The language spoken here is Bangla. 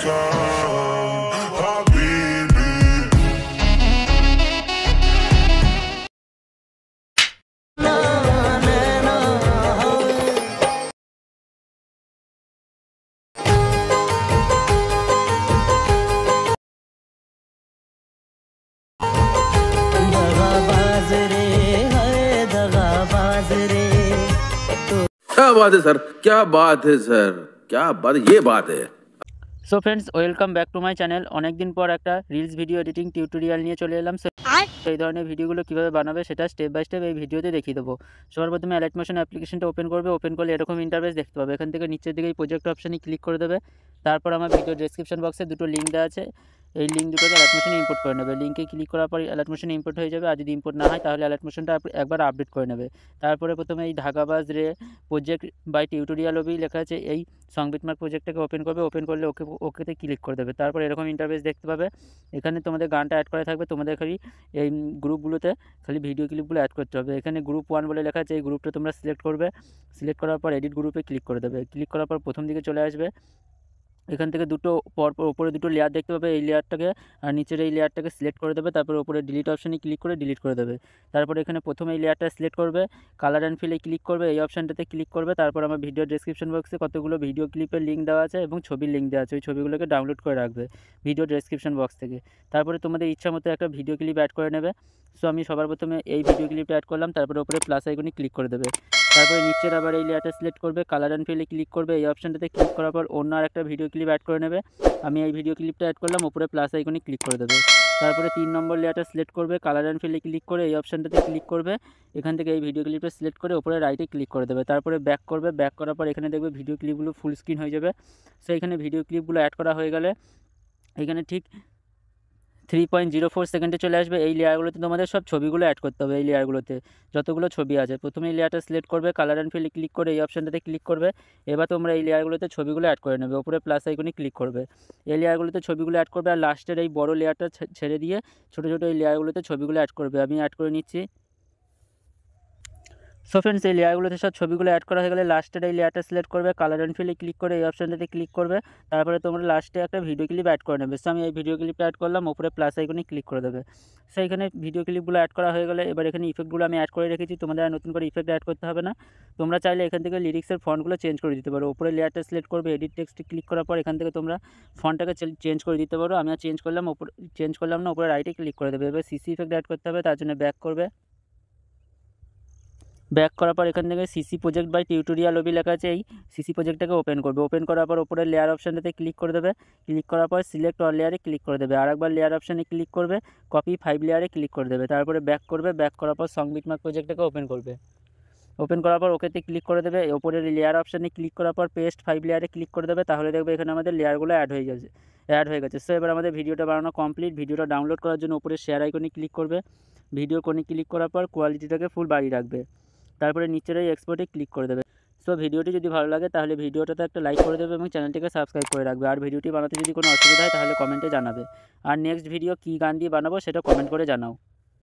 क्या बात है सर, क्या बात है सर, क्या बात है, ये बात है। So friends, welcome back to my channel. अनेक दिन पर एक रील्स भिडियो एडिटिंग टिউটোরিয়াল নিয়ে চলে এলাম। এই ধরনের ভিডিওগুলো কীভাবে বানাবে সেটা স্টেপ বাই স্টেপ এই ভিডিওতে দেখিয়ে দেবো। সবার প্রথমে অ্যালাইট মোশন অ্যাপ্লিকেশনটা ওপেন করবে। ওপেন করলে এরকম ইন্টারফেস দেখতে পাবে। এখান থেকে নিচের দিকে এই প্রজেক্ট অপশানে ক্লিক করে দেবে। তারপর আমার ভিডিও ডেসক্রিপশন বক্সে দুটো লিঙ্ক দেওয়া আছে, এই লিঙ্ক দুটোকে অ্যালাইট মোশনে ইম্পোর্ট করে নেবে। লিঙ্কে ক্লিক করার পর অ্যালাইট মোশনে ইম্পোর্ট হয়ে যাবে। আর যদি ইম্পোর্ট না হয় তাহলে অ্যালাইট মোশনটা একবার আপডেট করে নেবে। তারপরে প্রথমে এই ঢাকাবাজ রে প্রজেক্ট বাই টিউটোরিয়াল অবধি লেখা আছে এই সংবিটমার্ক প্রজেক্টটাকে ওপেন করবে। ওপেন করলে ওকেতে ক্লিক করে দেবে। তারপর এরকম ইন্টারফেস দেখতে পাবে। এখানে তোমাদের গানটা অ্যাড করা থাকবে। তোমাদের খালি এই গ্রুপগুলোতে খালি ভিডিও ক্লিপগুলো অ্যাড করতে হবে। এখানে গ্রুপ 1 বলে লেখা আছে, এই গ্রুপটা তোমরা সিলেক্ট করবে। সিলেক্ট করার পর এডিট গ্রুপে ক্লিক করে দেবে। ক্লিক করার পর প্রথম দিকে চলে আসবে। এখান থেকে দুটো পরপর ওপরে দুটো লেয়ার দেখতে পাবে। এই লেয়ারটাকে আর নিচের এই লেয়ারটাকে সিলেক্ট করে দেবে। তারপরে ওপরে ডিলিট অপশানে ক্লিক করে ডিলিট করে দেবে। তারপরে এখানে প্রথমে এই লেয়ারটা সিলেক্ট করবে, কালার অ্যান্ড ফিলে ক্লিক করবে, এই অপশানটাতে ক্লিক করবে। তারপর আমার ভিডিও ডেসক্রিপশন বক্সে কতগুলো ভিডিও ক্লিপের লিঙ্ক দেওয়া আছে এবং ছবির লিঙ্ক দেওয়া আছে। ওই ছবিগুলোকে ডাউনলোড করে রাখবে ভিডিও ডেসক্রিপশন বক্স থেকে। তারপরে তোমাদের ইচ্ছা মতো একটা ভিডিও ক্লিপ অ্যাড করে নেবে। সো আমি সবার প্রথমে এই ভিডিও ক্লিপটা অ্যাড করলাম। তারপরে ওপরে প্লাস আইকনে ক্লিক করে দেবে। তারপরে নিচের আবার এই লেয়ারটা সিলেক্ট করবে, কালার অ্যান্ড ফিলে ক্লিক করবে, এই অপশানটাতে ক্লিক করার পর অন্য আর একটা ভিডিও ক্লিপ অ্যাড করে নেবে। আমি এই ভিডিও ক্লিপটা অ্যাড করলাম, উপরে প্লাস আইকনে ক্লিক করে দেবে। তারপরে 3 নম্বর লেয়ারটা সিলেক্ট করবে, কালার অ্যান্ড ফিলে ক্লিক করে এই অপশানটাতে ক্লিক করবে। এখান থেকে এই ভিডিও ক্লিপটা সিলেক্ট করে উপরে রাইটে ক্লিক করে দেবে। তারপরে ব্যাক করবে। ব্যাক করার পর এখানে দেখবে ভিডিও ক্লিপগুলো ফুল স্ক্রিন হয়ে যাবে। সো এখানে ভিডিও ক্লিপগুলো অ্যাড করা হয়ে গেলে এখানে ঠিক 3.04 সেকেন্ডে চলে আসবে। এই লেয়ারগুলোতে তোমাদের সব ছবিগুলো অ্যাড করতে হবে। এই লেয়ারগুলোতে যতগুলো ছবি আছে প্রথমে এই লেয়ারটা সিলেক্ট করবে, কালার অ্যান্ড ফিলে ক্লিক করে এই অপশানটাতে ক্লিক করবে। এবার তোমরা এই লেয়ারগুলোতে ছবিগুলো অ্যাড করে নেবে। ওপরে প্লাস আইকনে ক্লিক করবে, এই লেয়ারগুলোতে ছবিগুলো অ্যাড করবে। আর লাস্টের এই বড় লেয়ারটা ছেড়ে দিয়ে ছোটো ছোটো এই লেয়ারগুলোতে ছবিগুলো অ্যাড করবে। আমি অ্যাড করে নিচ্ছি। সো ফ্রেন্ডস, এই লেয়ারগুলোতে সব ছবিগুলো অ্যাড করা হয়ে গেলে লাস্টের এই লেয়ারটা সিলেক্ট করবে, কালার অ্যান্ড ফিলে ক্লিক করে এই অপশানটাতে ক্লিক করবে। তারপরে তোমরা লাস্টে একটা ভিডিও ক্লিপ অ্যাড করে নেবে। সো আমি এই ভিডিও ক্লিপটা অ্যাড করলাম, উপরে প্লাস আইকনে ক্লিক করে দেবে। সো এখানে ভিডিও ক্লিপগুলো অ্যাড করা হয়ে গেলে এবার এখানে ইফেক্টগুলো আমি অ্যাড করে রেখেছি। তোমাদের আর নতুন করে ইফেক্ট অ্যাড করতে হবে না। তোমরা চাইলে এখান থেকে লিরিক্সের ফন্টগুলো চেঞ্জ করে দিতে পারো। উপরে লেয়ারটা সিলেক্ট করবে, এডিট টেক্সটে ক্লিক করার পর এখান থেকে তোমরা ফন্টটাকে চেঞ্জ করে দিতে পারো। আমি আর চেঞ্জ করলাম না, উপরে রাইটে ক্লিক করে দেবে। এবার সিসি ইফেক্ট অ্যাড করতে হবে, তার জন্য ব্যাক করবে। ব্যাক করার পর এখান থেকে সিসি প্রজেক্ট বাই টিউটোরিয়াল অবধি লেখা আছে, এই সিসি প্রজেক্টটাকে ওপেন করবে। ওপেন করার পর ওপরে লেয়ার অপশানটাতে ক্লিক করে দেবে। ক্লিক করার পর সিলেক্ট অল লেয়ারে ক্লিক করে দেবে। আরেকবার লেয়ার অপশানে ক্লিক করবে, কপি 5 লেয়ারে ক্লিক করে দেবে। তারপরে ব্যাক করবে। ব্যাক করার পর সংবিটমার্ক প্রজেক্টটাকে ওপেন করবে। ওপেন করার পর ওকেতে ক্লিক করে দেবে। ওপরের লেয়ার অপশানে ক্লিক করার পর পেস্ট 5 লেয়ারে ক্লিক করে দেবে। তাহলে দেখবে এখানে আমাদের লেয়ারগুলো অ্যাড হয়ে গেছে। সো এবার আমাদের ভিডিওটা বানানো কমপ্লিট। ভিডিওটা ডাউনলোড করার জন্য উপরে শেয়ার আইকনে ক্লিক করবে। ভিডিও কোণে ক্লিক করার পর কোয়ালিটিটাকে ফুল বাড়িয়ে রাখবে। তারপরে নিচের এই এক্সপোর্টে ক্লিক করে দেবে। সো ভিডিওটি যদি ভালো লাগে তাহলে ভিডিওটাতে একটা লাইক করে দেবে এবং চ্যানেলটিকে সাবস্ক্রাইব করে রাখবে। আর ভিডিওটি বানাতে যদি কোনো অসুবিধা হয় তাহলে কমেন্টে জানাবে। আর নেক্সট ভিডিও কী গান দিয়ে বানাবো সেটা কমেন্ট করে জানাও।